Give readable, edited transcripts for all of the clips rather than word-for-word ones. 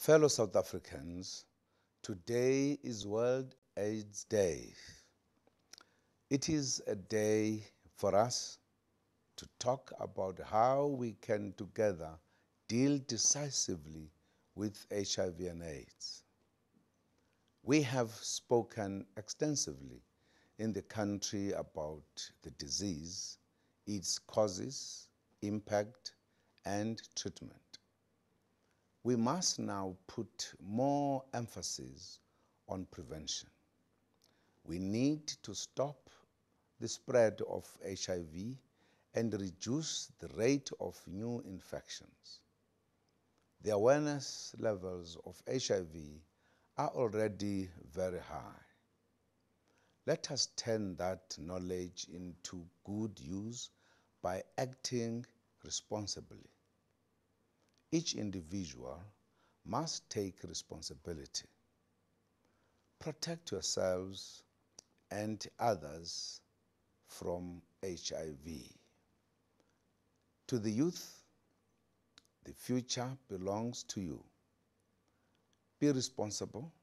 Fellow South Africans, today is World AIDS Day. It is a day for us to talk about how we can together deal decisively with HIV and AIDS. We have spoken extensively in the country about the disease, its causes, impact, and treatment. We must now put more emphasis on prevention. We need to stop the spread of HIV and reduce the rate of new infections. The awareness levels of HIV are already very high. Let us turn that knowledge into good use by acting responsibly. Each individual must take responsibility. Protect yourselves and others from HIV. To the youth, the future belongs to you. Be responsible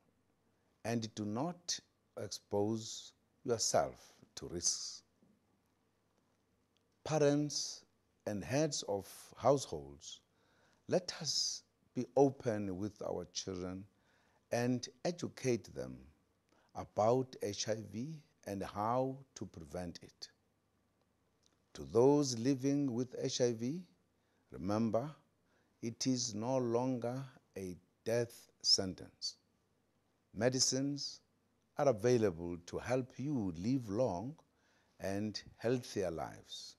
and do not expose yourself to risks. Parents and heads of households, let us be open with our children and educate them about HIV and how to prevent it. To those living with HIV, remember, it is no longer a death sentence. Medicines are available to help you live long and healthier lives.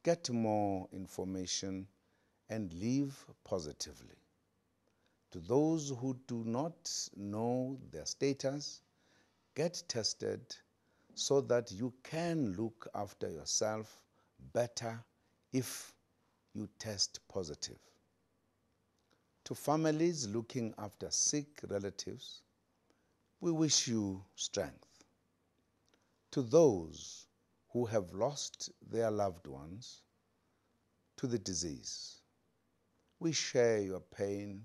Get more information and live positively. To those who do not know their status, get tested so that you can look after yourself better if you test positive. To families looking after sick relatives, we wish you strength. To those who have lost their loved ones to the disease, we share your pain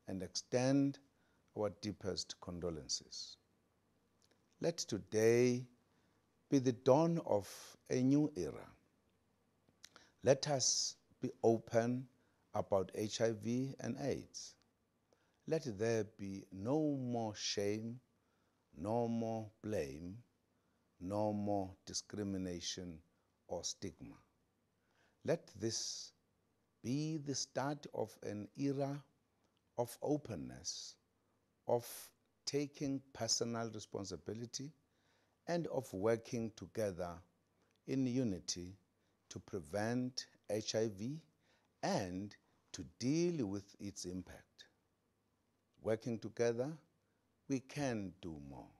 and extend our deepest condolences. Let today be the dawn of a new era. Let us be open about HIV and AIDS. Let there be no more shame, no more blame, no more discrimination or stigma. Let this be the start of an era of openness, of taking personal responsibility, and of working together in unity to prevent HIV and to deal with its impact. Working together, we can do more.